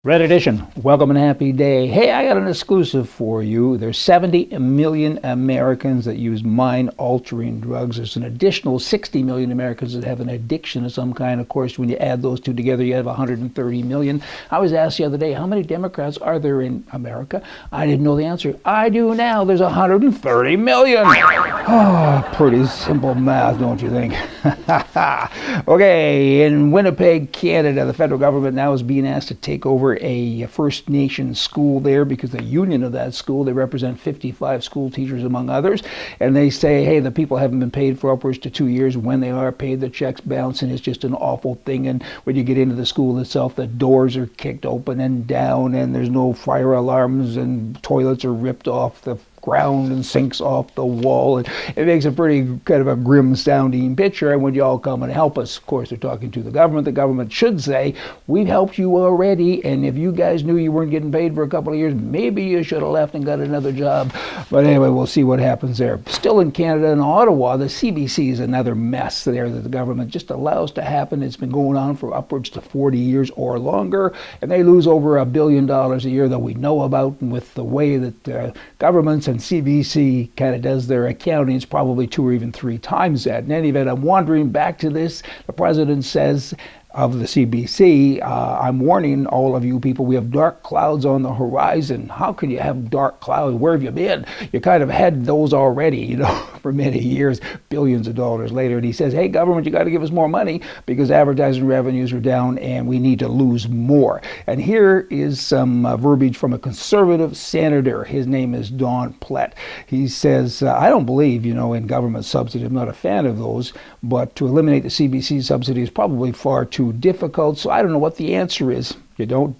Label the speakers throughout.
Speaker 1: Red Edition, welcome and happy day. Hey, I got an exclusive for you. There's 70 million Americans that use mind-altering drugs. There's an additional 60 million Americans that have an addiction of some kind. Of course, when you add those two together, you have 130 million. I was asked the other day, how many Democrats are there in America? I didn't know the answer. I do now. There's 130 million. Oh, pretty simple math, don't you think? Okay, in Winnipeg, Canada, the federal government now is being asked to take over a First Nations school there because the union of that school, they represent 55 school teachers among others, and they say, hey, the people haven't been paid for upwards to 2 years. When they are paid, the checks bounce, and it's just an awful thing. And when you get into the school itself, the doors are kicked open and down, and there's no fire alarms, and toilets are ripped off the ground and sinks off the wall, and it makes a pretty kind of a grim sounding picture. And when you all come and help us, of course, they're talking to the government should say, we've helped you already, and if you guys knew you weren't getting paid for a couple of years, maybe you should have left and got another job. But anyway, we'll see what happens there. Still in Canada, in Ottawa, the CBC is another mess there that the government just allows to happen. It's been going on for upwards to 40 years or longer, and they lose over $1 billion a year that we know about. And with the way that governments and CBC kind of does their accounting, it's probably 2 or even 3 times that. In any event, I'm wandering back to this. The president says of the CBC, I'm warning all of you people, we have dark clouds on the horizon. How can you have dark clouds? Where have you been? You kind of had those already, for many years, billions of dollars later. And he says, hey, government, you got to give us more money because advertising revenues are down and we need to lose more. And here is some verbiage from a conservative senator. His name is Don Plett. He says, I don't believe, in government subsidy. I'm not a fan of those, but to eliminate the CBC subsidy is probably far too difficult. So I don't know what the answer is. You don't,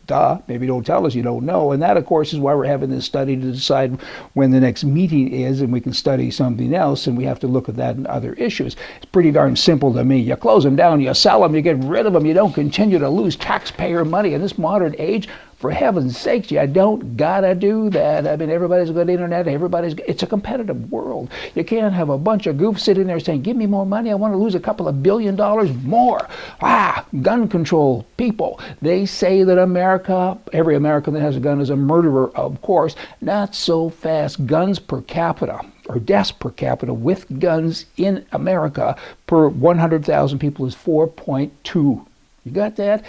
Speaker 1: maybe don't tell us you don't know. And that, of course, is why we're having this study to decide when the next meeting is, and we can study something else, and we have to look at that and other issues. It's pretty darn simple to me. You close them down, you sell them, you get rid of them, you don't continue to lose taxpayer money in this modern age. For heaven's sakes, you don't gotta do that. I mean, everybody's got internet, it's a competitive world. You can't have a bunch of goofs sitting there saying, give me more money, I want to lose a couple of $1 billion more. Gun control people. They say that America, every American that has a gun is a murderer, of course. Not so fast. Guns per capita, or deaths per capita with guns in America per 100,000 people is 4.2. You got that?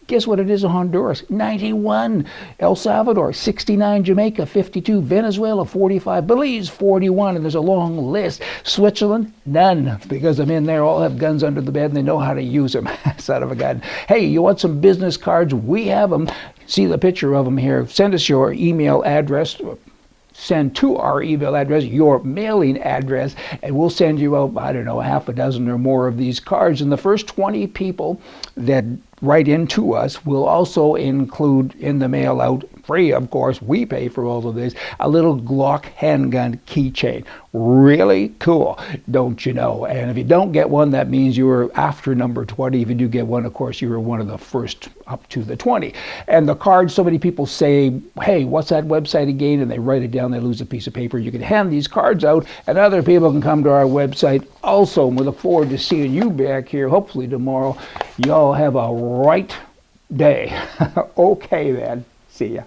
Speaker 1: Guess what it is in Honduras? 91. El Salvador, 69. Jamaica, 52. Venezuela, 45. Belize, 41. And there's a long list. Switzerland, none. Because the men there all have guns under the bed and they know how to use them. Son of a gun. Hey, you want some business cards? We have them. See the picture of them here. Send us your email address. Send to our email address your mailing address, and we'll send you out, I don't know, 6 or more of these cards. And the first 20 people that write into us will also include in the mail out, free of course, we pay for all of this, a little Glock handgun keychain. Really cool, don't you know? And if you don't get one, that means you were after number 20. If you do get one, of course, you were one of the first up to the 20. And the cards, so many people say, hey, what's that website again? And they write it down, they lose a piece of paper. You can hand these cards out, and other people can come to our website also. And we look forward to seeing you back here, hopefully tomorrow. Y'all have a right day. Okay, then. See ya.